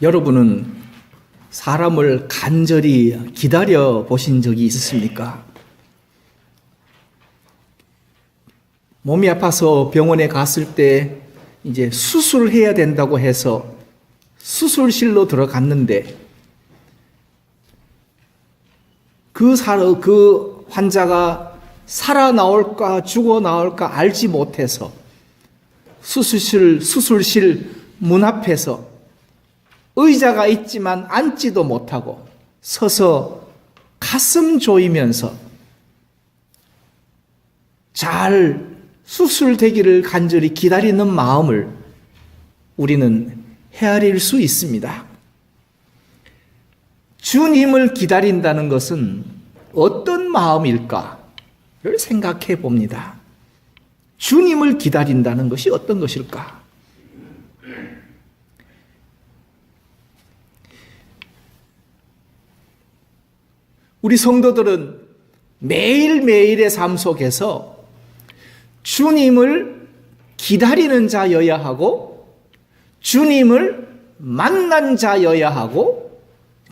여러분은 사람을 간절히 기다려 보신 적이 있으십니까? 몸이 아파서 병원에 갔을 때 이제 수술을 해야 된다고 해서 수술실로 들어갔는데 그 환자가 살아나올까 죽어 나올까 알지 못해서 수술실 문 앞에서 의자가 있지만 앉지도 못하고 서서 가슴 조이면서 잘 수술되기를 간절히 기다리는 마음을 우리는 헤아릴 수 있습니다. 주님을 기다린다는 것은 어떤 마음일까를 생각해 봅니다. 주님을 기다린다는 것이 어떤 것일까? 우리 성도들은 매일매일의 삶 속에서 주님을 기다리는 자여야 하고 주님을 만난 자여야 하고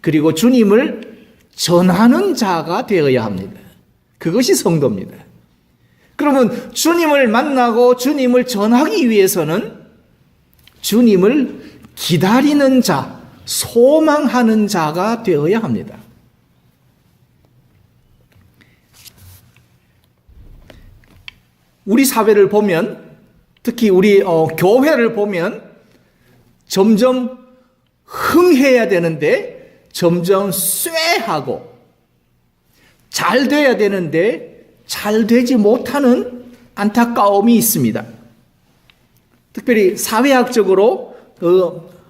그리고 주님을 전하는 자가 되어야 합니다. 그것이 성도입니다. 그러면 주님을 만나고 주님을 전하기 위해서는 주님을 기다리는 자, 소망하는 자가 되어야 합니다. 우리 사회를 보면 특히 우리 교회를 보면 점점 흥해야 되는데 점점 쇠하고 잘 돼야 되는데 잘 되지 못하는 안타까움이 있습니다. 특별히 사회학적으로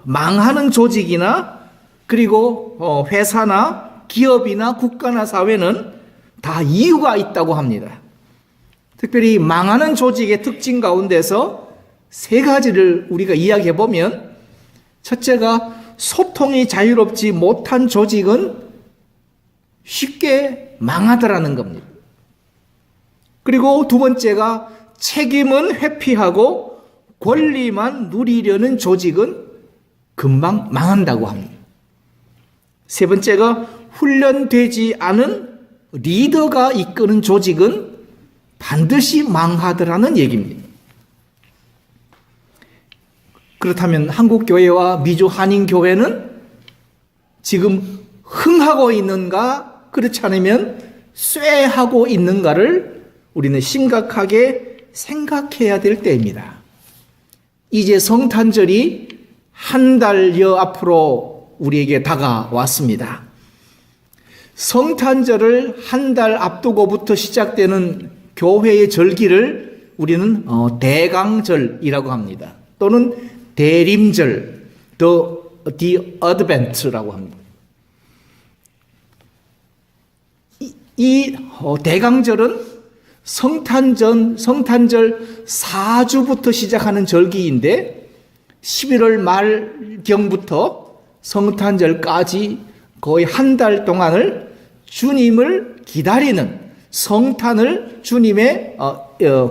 망하는 조직이나 그리고 회사나 기업이나 국가나 사회는 다 이유가 있다고 합니다. 특별히 망하는 조직의 특징 가운데서 세 가지를 우리가 이야기해 보면 첫째가 소통이 자유롭지 못한 조직은 쉽게 망하더라는 겁니다. 그리고 두 번째가 책임은 회피하고 권리만 누리려는 조직은 금방 망한다고 합니다. 세 번째가 훈련되지 않은 리더가 이끄는 조직은 반드시 망하더라는 얘기입니다. 그렇다면 한국교회와 미주 한인교회는 지금 흥하고 있는가 그렇지 않으면 쇠하고 있는가를 우리는 심각하게 생각해야 될 때입니다. 이제 성탄절이 한 달여 앞으로 우리에게 다가왔습니다. 성탄절을 한 달 앞두고부터 시작되는 교회의 절기를 우리는 대강절이라고 합니다. 또는 대림절, the Advent라고 합니다. 이 대강절은 성탄절 4주부터 시작하는 절기인데 11월 말경부터 성탄절까지 거의 한 달 동안을 주님을 기다리는 성탄을 주님의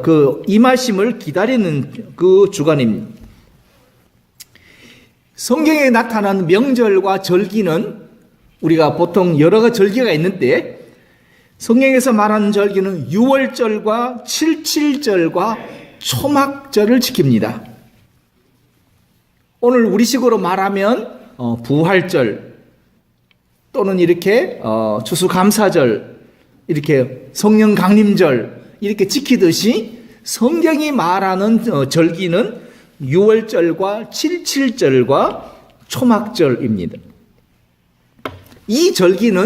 그 임하심을 기다리는 그 주간입니다. 성경에 나타나는 명절과 절기는 우리가 보통 여러 가지 절기가 있는데 성경에서 말하는 절기는 유월절과 칠칠절과 초막절을 지킵니다. 오늘 우리식으로 말하면 부활절 또는 이렇게 추수감사절 이렇게 성령 강림절 이렇게 지키듯이 성경이 말하는 절기는 유월절과 칠칠절과 초막절입니다. 이 절기에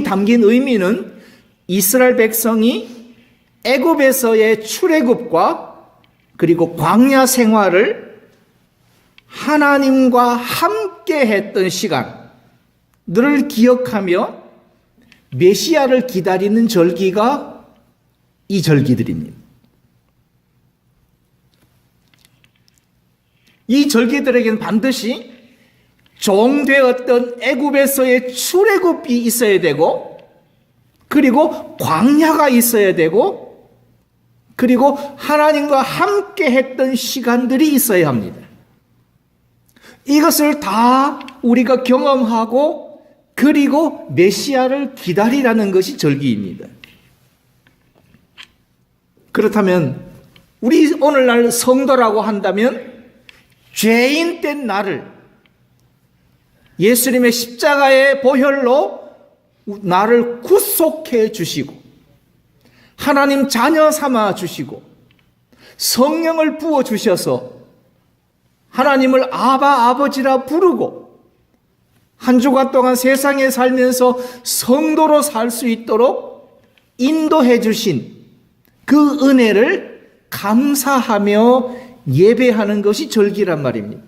담긴 의미는 이스라엘 백성이 애굽에서의 출애굽과 그리고 광야 생활을 하나님과 함께 했던 시간들을 기억하며 메시아를 기다리는 절기가 이 절기들입니다. 이 절기들에게는 반드시 종되었던 애굽에서의 출애굽이 있어야 되고 그리고 광야가 있어야 되고 그리고 하나님과 함께 했던 시간들이 있어야 합니다. 이것을 다 우리가 경험하고 그리고 메시아를 기다리라는 것이 절기입니다. 그렇다면 우리 오늘날 성도라고 한다면 죄인된 나를 예수님의 십자가의 보혈로 나를 구속해 주시고 하나님 자녀 삼아 주시고 성령을 부어 주셔서 하나님을 아바 아버지라 부르고 한 주간 동안 세상에 살면서 성도로 살 수 있도록 인도해 주신 그 은혜를 감사하며 예배하는 것이 절기란 말입니다.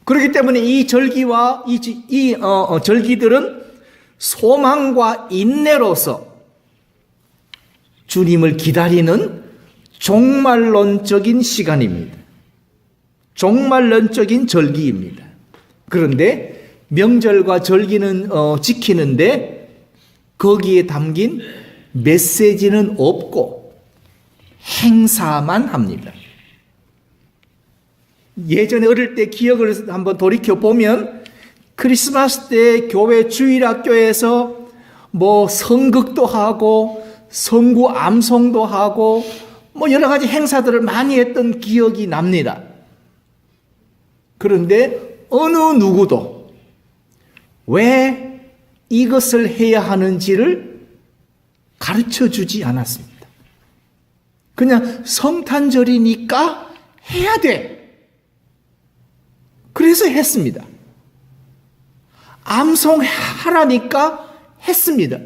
그렇기 때문에 이 절기와 절기들은 소망과 인내로서 주님을 기다리는 종말론적인 시간입니다. 종말론적인 절기입니다. 그런데 명절과 절기는 지키는데 거기에 담긴 메시지는 없고 행사만 합니다. 예전에 어릴 때 기억을 한번 돌이켜 보면 크리스마스 때 교회 주일학교에서 뭐 성극도 하고 성구 암송도 하고 뭐 여러 가지 행사들을 많이 했던 기억이 납니다. 그런데 어느 누구도 왜 이것을 해야 하는지를 가르쳐 주지 않았습니다. 그냥 성탄절이니까 해야 돼. 그래서 했습니다. 암송하라니까 했습니다.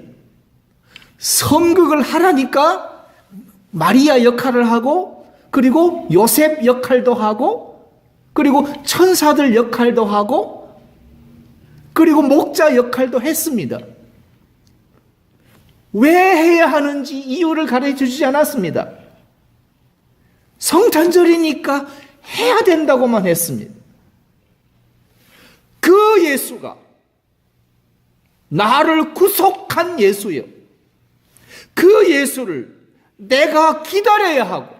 성극을 하라니까 마리아 역할을 하고 그리고 요셉 역할도 하고 그리고 천사들 역할도 하고 그리고 목자 역할도 했습니다. 왜 해야 하는지 이유를 가르쳐 주지 않았습니다. 성탄절이니까 해야 된다고만 했습니다. 그 예수가 나를 구속한 예수요. 그 예수를 내가 기다려야 하고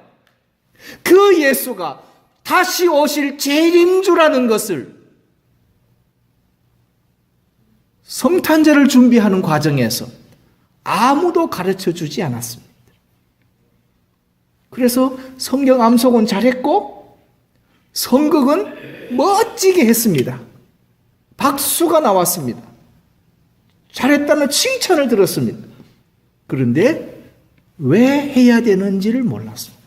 그 예수가 다시 오실 재림주라는 것을 성탄절을 준비하는 과정에서 아무도 가르쳐 주지 않았습니다. 그래서 성경 암송은 잘했고 성극은 멋지게 했습니다. 박수가 나왔습니다. 잘했다는 칭찬을 들었습니다. 그런데 왜 해야 되는지를 몰랐습니다.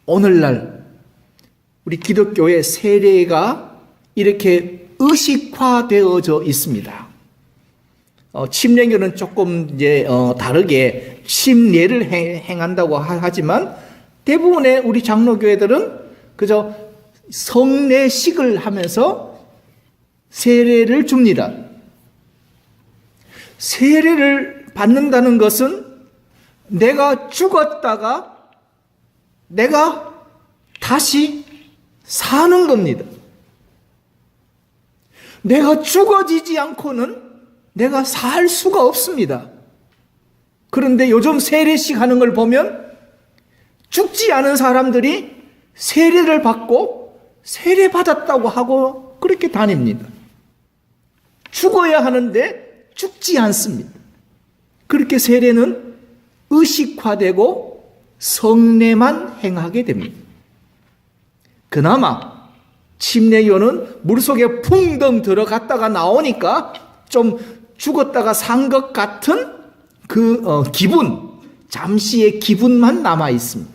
오늘날 우리 기독교의 세례가 이렇게 의식화되어져 있습니다. 침례교는 조금 이제 다르게 침례를 행한다고 하지만 대부분의 우리 장로교회들은 그저 성례식을 하면서 세례를 줍니다. 세례를 받는다는 것은 내가 죽었다가 내가 다시 사는 겁니다. 내가 죽어지지 않고는 내가 살 수가 없습니다. 그런데 요즘 세례식 하는 걸 보면 죽지 않은 사람들이 세례를 받고 세례 받았다고 하고 그렇게 다닙니다. 죽어야 하는데 죽지 않습니다. 그렇게 세례는 의식화되고 성례만 행하게 됩니다. 그나마 침례교는 물속에 풍덩 들어갔다가 나오니까 좀 죽었다가 산 것 같은 그 기분, 잠시의 기분만 남아 있습니다.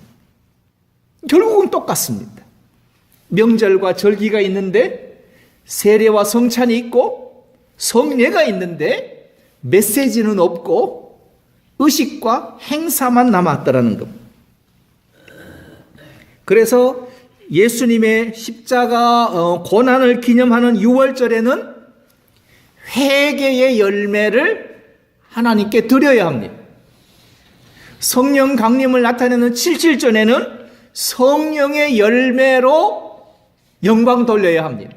결국은 똑같습니다. 명절과 절기가 있는데 세례와 성찬이 있고 성례가 있는데 메시지는 없고 의식과 행사만 남았다라는 겁니다. 그래서 예수님의 십자가 고난을 기념하는 6월절에는 회개의 열매를 하나님께 드려야 합니다. 성령 강림을 나타내는 77전에는 성령의 열매로 영광 돌려야 합니다.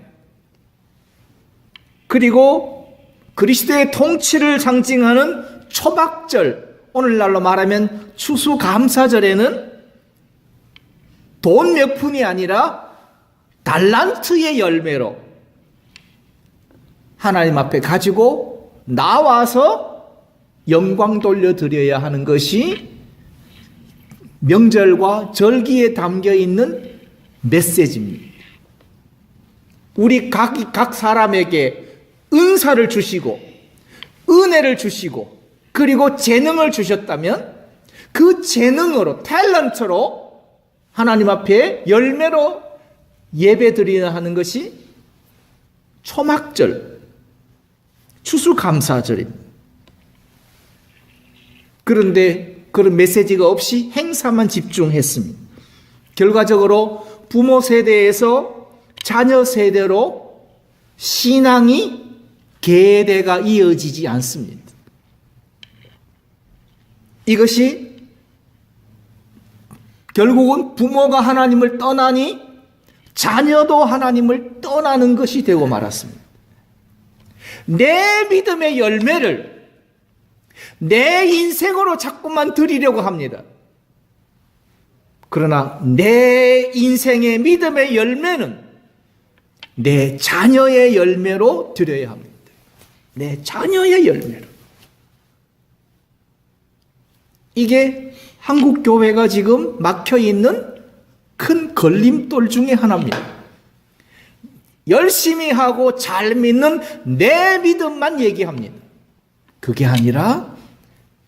그리고 그리스도의 통치를 상징하는 초막절, 오늘날로 말하면 추수감사절에는 돈 몇 푼이 아니라 달란트의 열매로 하나님 앞에 가지고 나와서 영광 돌려드려야 하는 것이 명절과 절기에 담겨 있는 메시지입니다. 우리 각 사람에게 은사를 주시고 은혜를 주시고 그리고 재능을 주셨다면 그 재능으로 탤런트로 하나님 앞에 열매로 예배드리려 하는 것이 초막절, 추수감사절입니다. 그런데 그런 메시지가 없이 행사만 집중했습니다. 결과적으로 부모 세대에서 자녀 세대로 신앙이 계대가 이어지지 않습니다. 이것이 결국은 부모가 하나님을 떠나니 자녀도 하나님을 떠나는 것이 되고 말았습니다. 내 믿음의 열매를 내 인생으로 자꾸만 드리려고 합니다. 그러나 내 인생의 믿음의 열매는 내 자녀의 열매로 드려야 합니다. 내 자녀의 열매로. 이게 한국 교회가 지금 막혀 있는 큰 걸림돌 중에 하나입니다. 열심히 하고 잘 믿는 내 믿음만 얘기합니다. 그게 아니라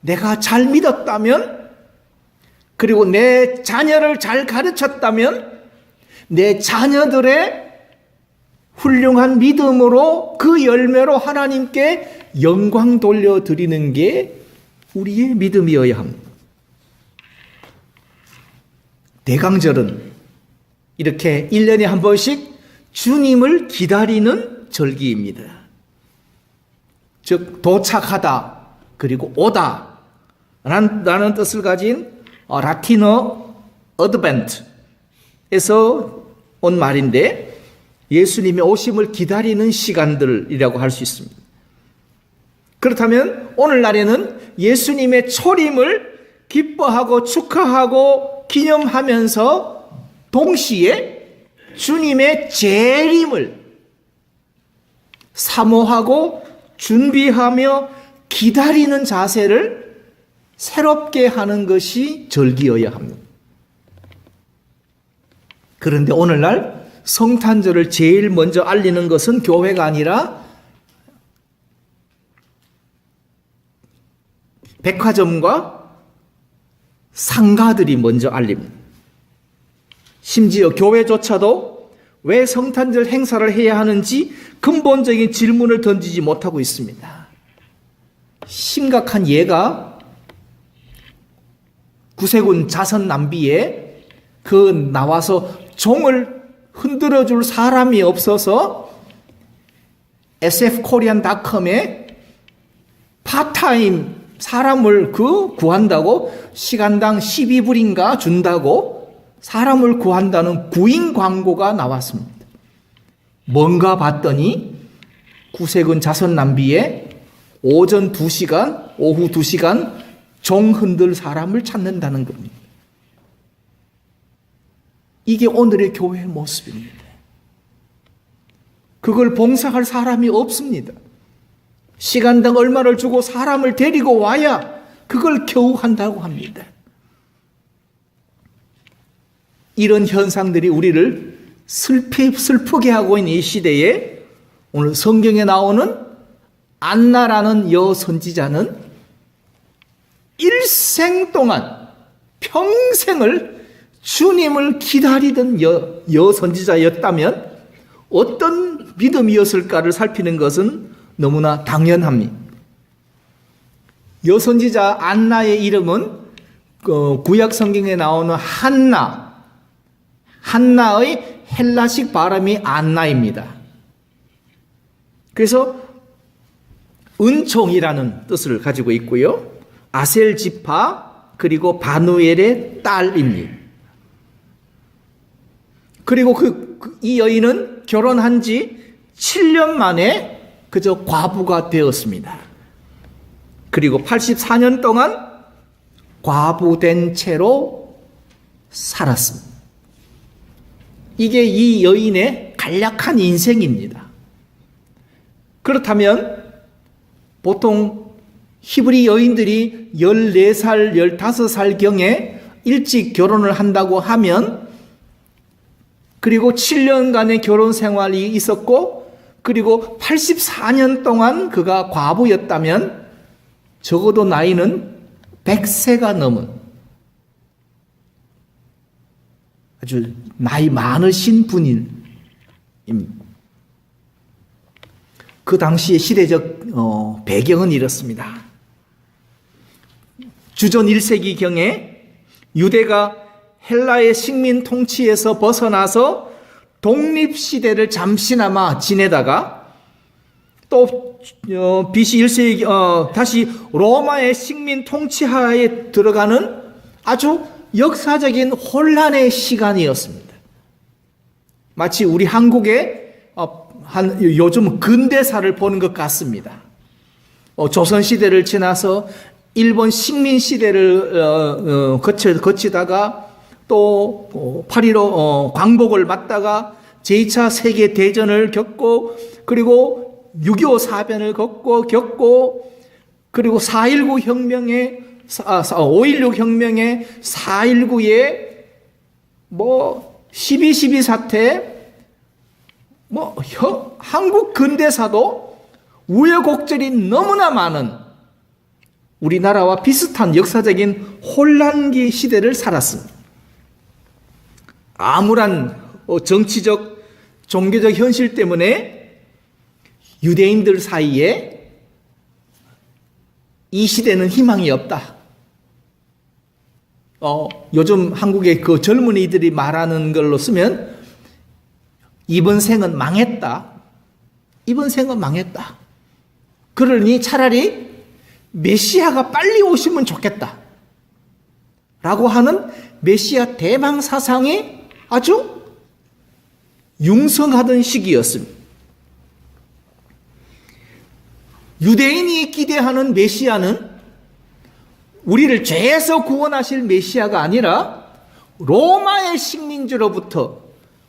내가 잘 믿었다면, 그리고 내 자녀를 잘 가르쳤다면 내 자녀들의 훌륭한 믿음으로 그 열매로 하나님께 영광 돌려드리는 게 우리의 믿음이어야 합니다. 대강절은 이렇게 1년에 한 번씩 주님을 기다리는 절기입니다. 즉 도착하다 그리고 오다 라는 뜻을 가진 라틴어 어드벤트에서 온 말인데 예수님의 오심을 기다리는 시간들이라고 할 수 있습니다. 그렇다면 오늘날에는 예수님의 초림을 기뻐하고 축하하고 기념하면서 동시에 주님의 재림을 사모하고 준비하며 기다리는 자세를 새롭게 하는 것이 절기여야 합니다. 그런데 오늘날 성탄절을 제일 먼저 알리는 것은 교회가 아니라 백화점과 상가들이 먼저 알립니다. 심지어 교회조차도 왜 성탄절 행사를 해야 하는지 근본적인 질문을 던지지 못하고 있습니다. 심각한 예가 구세군 자선 낭비에 그 나와서 종을 흔들어 줄 사람이 없어서 sfkorean.com에 파타임 사람을 구한다고 시간당 12불인가 준다고 사람을 구한다는 구인 광고가 나왔습니다. 뭔가 봤더니 구세군 자선 낭비에 오전 2시간, 오후 2시간 종 흔들 사람을 찾는다는 겁니다. 이게 오늘의 교회의 모습입니다. 그걸 봉사할 사람이 없습니다. 시간당 얼마를 주고 사람을 데리고 와야 그걸 겨우 한다고 합니다. 이런 현상들이 우리를 슬프게 하고 있는 이 시대에 오늘 성경에 나오는 안나라는 여선지자는 일생 동안 평생을 주님을 기다리던 여선지자였다면 어떤 믿음이었을까를 살피는 것은 너무나 당연합니다. 여선지자 안나의 이름은 구약 성경에 나오는 한나의 헬라식 발음이 안나입니다. 그래서 은총이라는 뜻을 가지고 있고요. 아셀 지파 그리고 바누엘의 딸입니다. 그리고 이 여인은 결혼한 지 7년 만에 그저 과부가 되었습니다. 그리고 84년 동안 과부된 채로 살았습니다. 이게 이 여인의 간략한 인생입니다. 그렇다면 보통 히브리 여인들이 14살, 15살경에 일찍 결혼을 한다고 하면, 그리고 7년간의 결혼 생활이 있었고, 그리고 84년 동안 그가 과부였다면 적어도 나이는 100세가 넘은 아주 나이 많으신 분입니다. 그 당시의 시대적 배경은 이렇습니다. 주전 1세기경에 유대가 헬라의 식민 통치에서 벗어나서 독립시대를 잠시나마 지내다가 또 BC 1세기 다시 로마의 식민 통치하에 들어가는 아주 역사적인 혼란의 시간이었습니다. 마치 우리 한국의 요즘 근대사를 보는 것 같습니다. 조선시대를 지나서 일본 식민시대를 거치다가 또 8.15 광복을 맞다가 제2차 세계대전을 겪고, 그리고 6.25 사변을 겪고, 그리고 4.19 혁명에 5.16 혁명에 4.19에 12.12 사태, 한국 근대사도 우여곡절이 너무나 많은 우리나라와 비슷한 역사적인 혼란기 시대를 살았습니다. 암울한 정치적, 종교적 현실 때문에 유대인들 사이에 이 시대는 희망이 없다. 요즘 한국의 그 젊은이들이 말하는 걸로 쓰면 이번 생은 망했다. 이번 생은 망했다. 그러니 차라리 메시아가 빨리 오시면 좋겠다. 라고 하는 메시아 대망 사상이 아주 융성하던 시기였습니다. 유대인이 기대하는 메시아는 우리를 죄에서 구원하실 메시아가 아니라 로마의 식민지로부터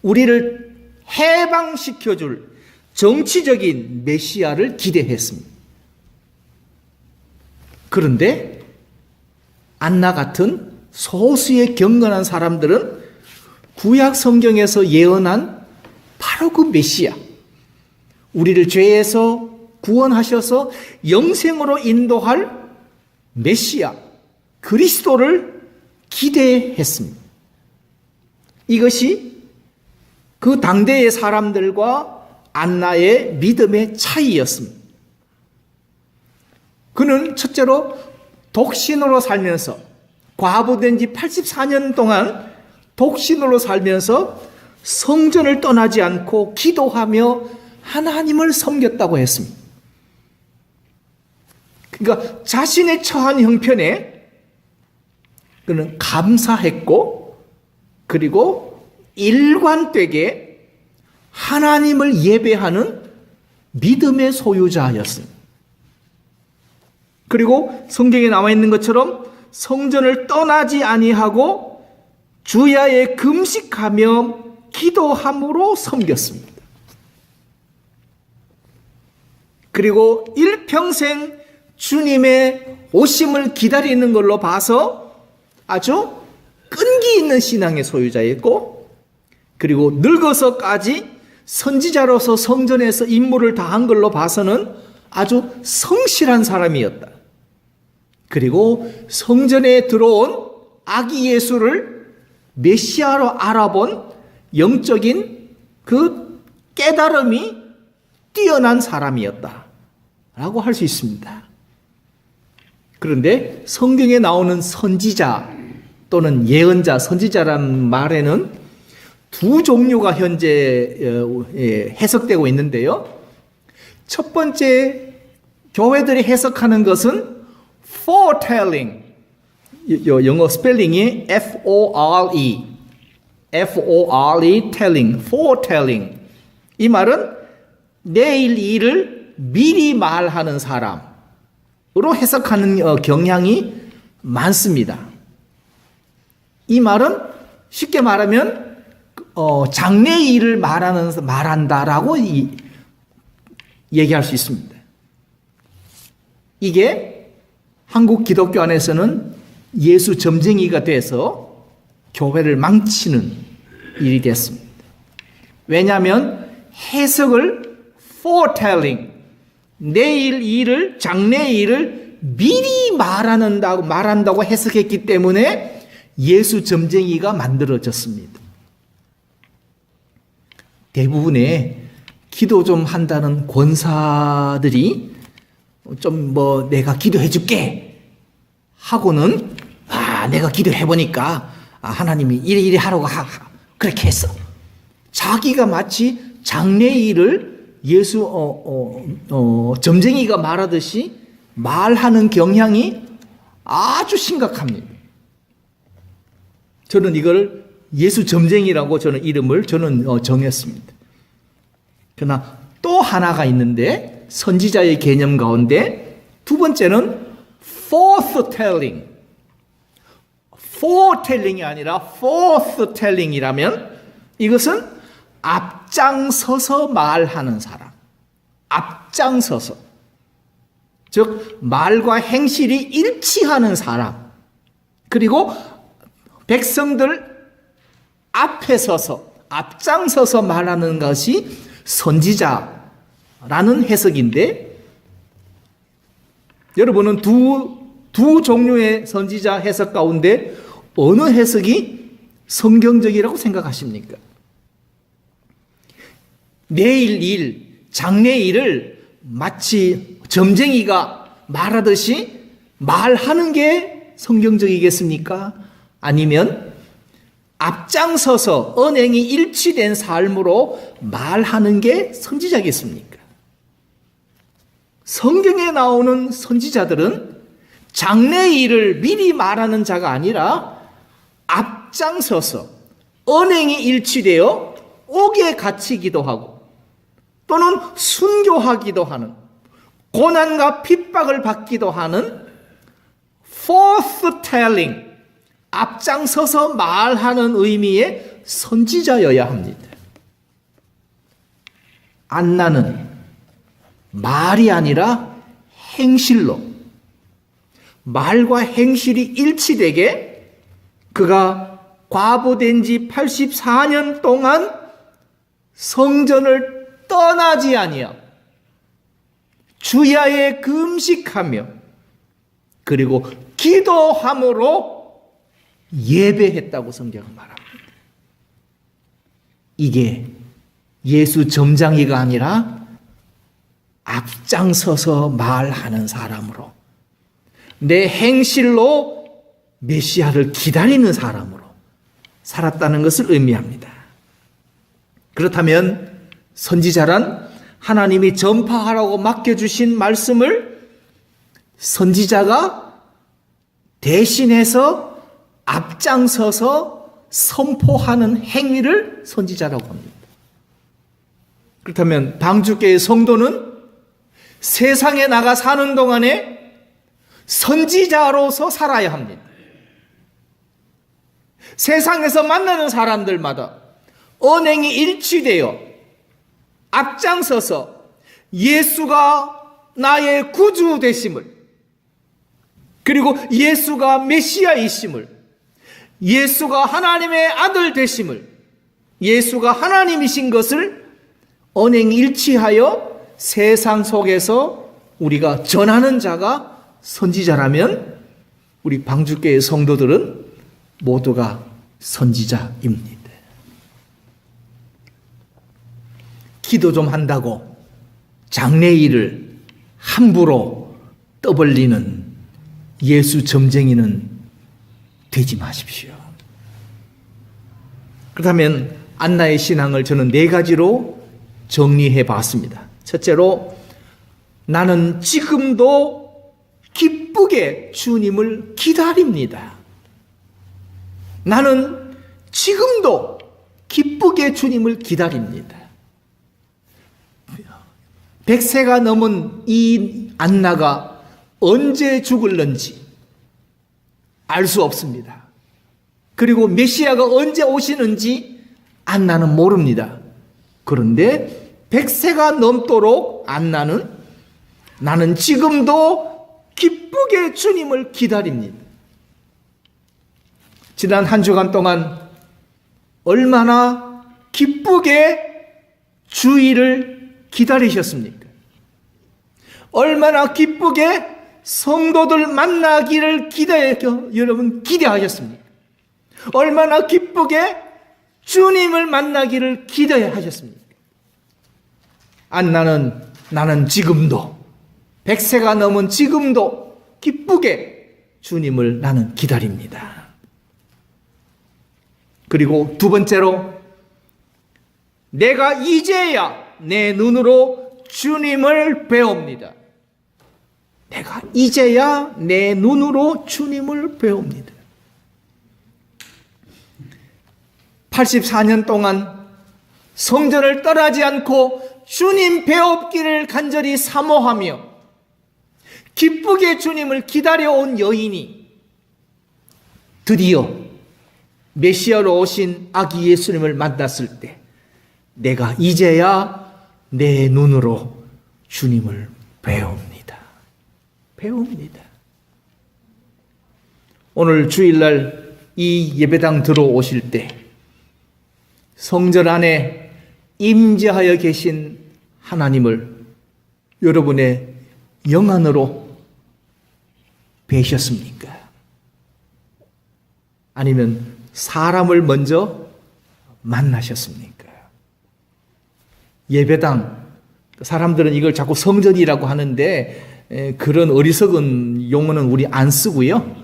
우리를 해방시켜줄 정치적인 메시아를 기대했습니다. 그런데 안나 같은 소수의 경건한 사람들은 구약 성경에서 예언한 바로 그 메시아, 우리를 죄에서 구원하셔서 영생으로 인도할 메시아, 그리스도를 기대했습니다. 이것이 그 당대의 사람들과 안나의 믿음의 차이였습니다. 그는 첫째로 독신으로 살면서, 과부된 지 84년 동안 독신으로 살면서 성전을 떠나지 않고 기도하며 하나님을 섬겼다고 했습니다. 그러니까 자신의 처한 형편에 그는 감사했고, 그리고 일관되게 하나님을 예배하는 믿음의 소유자였습니다. 그리고 성경에 나와 있는 것처럼 성전을 떠나지 아니하고 주야에 금식하며 기도함으로 섬겼습니다. 그리고 일평생 주님의 오심을 기다리는 걸로 봐서 아주 끈기 있는 신앙의 소유자였고, 그리고 늙어서까지 선지자로서 성전에서 임무를 다한 걸로 봐서는 아주 성실한 사람이었다. 그리고 성전에 들어온 아기 예수를 메시아로 알아본 영적인 그 깨달음이 뛰어난 사람이었다 라고 할 수 있습니다. 그런데 성경에 나오는 선지자 또는 예언자, 선지자란 말에는 두 종류가 현재 해석되고 있는데요. 첫 번째 교회들이 해석하는 것은 foretelling, 영어 스펠링이 F-O-R-E, telling, foretelling. 이 말은 내일 일을 미리 말하는 사람으로 해석하는 경향이 많습니다. 이 말은 쉽게 말하면 장래 일을 말한다라고 얘기할 수 있습니다. 이게 한국 기독교 안에서는 예수 점쟁이가 돼서 교회를 망치는 일이 됐습니다. 왜냐하면 해석을 foretelling, 내일 일을, 장래 일을 미리 말한다고 해석했기 때문에 예수 점쟁이가 만들어졌습니다. 대부분의 기도 좀 한다는 권사들이 좀 내가 기도해 줄게 하고는 내가 기도해 보니까 하나님이 이리 하라고 그렇게 했어. 자기가 마치 장래 일을 예수 점쟁이가 말하듯이 말하는 경향이 아주 심각합니다. 저는 이걸 예수 점쟁이라고 이름을 정했습니다. 그러나 또 하나가 있는데 선지자의 개념 가운데 두 번째는 forthtelling. foretelling이 아니라 forthtelling이라면 이것은 앞장서서 말하는 사람. 앞장서서. 즉 말과 행실이 일치하는 사람. 그리고 백성들 앞에 서서 앞장서서 말하는 것이 선지자라는 해석인데, 여러분은 두 종류의 선지자 해석 가운데 어느 해석이 성경적이라고 생각하십니까? 내일 일, 장래 일을 마치 점쟁이가 말하듯이 말하는 게 성경적이겠습니까? 아니면 앞장서서 언행이 일치된 삶으로 말하는 게 선지자겠습니까? 성경에 나오는 선지자들은 장래 일을 미리 말하는 자가 아니라 앞장서서 언행이 일치되어 옥에 갇히기도 하고 또는 순교하기도 하는, 고난과 핍박을 받기도 하는 forthtelling, 앞장서서 말하는 의미의 선지자여야 합니다. 안나는 말이 아니라 행실로, 말과 행실이 일치되게 그가 과부된 지 84년 동안 성전을 떠나지 아니하고 주야에 금식하며 그리고 기도함으로 예배했다고 성경은 말합니다. 이게 예수 점장이가 아니라 앞장서서 말하는 사람으로, 내 행실로 메시아를 기다리는 사람으로 살았다는 것을 의미합니다. 그렇다면 선지자란 하나님이 전파하라고 맡겨주신 말씀을 선지자가 대신해서 앞장서서 선포하는 행위를 선지자라고 합니다. 그렇다면 방주교의 성도는 세상에 나가 사는 동안에 선지자로서 살아야 합니다. 세상에서 만나는 사람들마다 언행이 일치되어 앞장서서 예수가 나의 구주 되심을, 그리고 예수가 메시아이심을, 예수가 하나님의 아들 되심을, 예수가 하나님이신 것을 언행 일치하여 세상 속에서 우리가 전하는 자가 선지자라면 우리 방주교의 성도들은 모두가 선지자입니다. 기도 좀 한다고 장래 일을 함부로 떠벌리는 예수 점쟁이는 되지 마십시오. 그렇다면 안나의 신앙을 저는 4가지로 정리해 봤습니다. 첫째로, 나는 지금도 기쁘게 주님을 기다립니다. 나는 지금도 기쁘게 주님을 기다립니다. 100세가 넘은 이 안나가 언제 죽을는지, 알 수 없습니다. 그리고 메시아가 언제 오시는지 안나는 모릅니다. 그런데 100세가 넘도록 안나는 나는 지금도 기쁘게 주님을 기다립니다. 지난 한 주간 동안 얼마나 기쁘게 주일을 기다리셨습니까? 얼마나 기쁘게 성도들 만나기를 여러분 기대하셨습니까? 얼마나 기쁘게 주님을 만나기를 기대하셨습니까? 안나는 나는 지금도 100세가 넘은 지금도 기쁘게 주님을 나는 기다립니다. 그리고 두 번째로 내가 이제야 내 눈으로 주님을 배웁니다. 내가 이제야 내 눈으로 주님을 배웁니다. 84년 동안 성전을 떠나지 않고 주님 배웁기를 간절히 사모하며 기쁘게 주님을 기다려온 여인이 드디어 메시아로 오신 아기 예수님을 만났을 때 내가 이제야 내 눈으로 주님을 배웁니다. 배웁니다. 오늘 주일날 이 예배당 들어오실 때 성전 안에 임재하여 계신 하나님을 여러분의 영안으로 뵈셨습니까? 아니면 사람을 먼저 만나셨습니까? 예배당, 사람들은 이걸 자꾸 성전이라고 하는데 그런 어리석은 용어는 우리 안 쓰고요.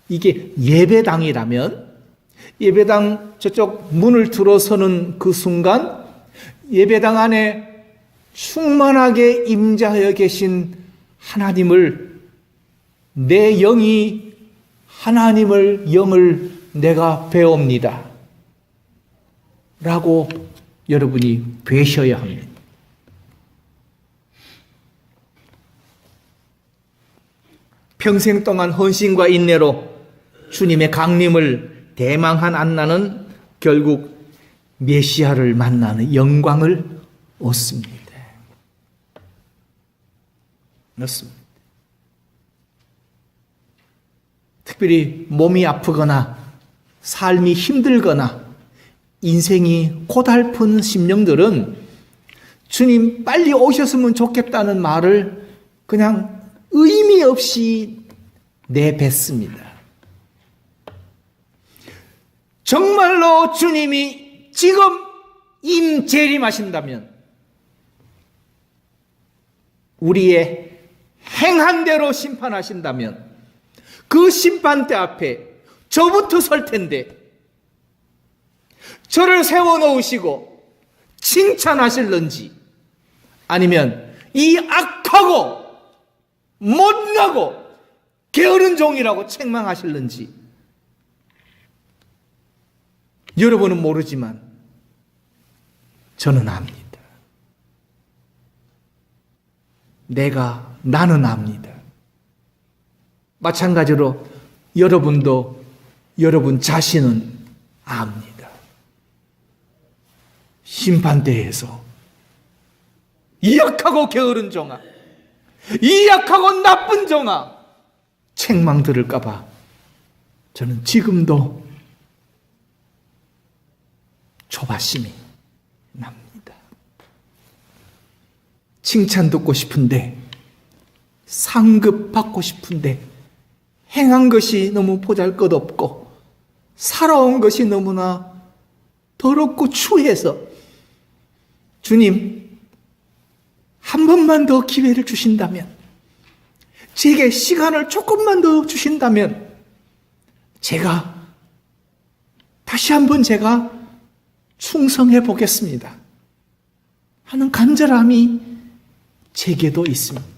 이게 예배당이라면 예배당 저쪽 문을 들어서는 그 순간 예배당 안에 충만하게 임재하여 계신 하나님을 내 영이 하나님을 영을 내가 배웁니다. 라고 여러분이 뵈셔야 합니다. 평생 동안 헌신과 인내로 주님의 강림을 대망한 안나는 결국 메시아를 만나는 영광을 얻습니다. 그렇습니다. 특별히 몸이 아프거나 삶이 힘들거나 인생이 고달픈 심령들은 주님 빨리 오셨으면 좋겠다는 말을 그냥 의미 없이 내뱉습니다. 정말로 주님이 지금 임재림하신다면 우리의 행한 대로 심판하신다면 그 심판대 앞에 저부터 설 텐데 저를 세워놓으시고 칭찬하실런지 아니면 이 악하고 못나고 게으른 종이라고 책망하실런지 여러분은 모르지만 저는 압니다. 나는 압니다. 마찬가지로 여러분도 여러분 자신은 압니다. 심판대에서 이 약하고 게으른 종아, 이 약하고 나쁜 종아 책망 들을까 봐 저는 지금도 조바심이 납니다. 칭찬 듣고 싶은데 상급 받고 싶은데 행한 것이 너무 보잘것없고 살아온 것이 너무나 더럽고 추해서 주님 한 번만 더 기회를 주신다면 제게 시간을 조금만 더 주신다면 제가 다시 한번 제가 충성해 보겠습니다 하는 간절함이 제게도 있습니다.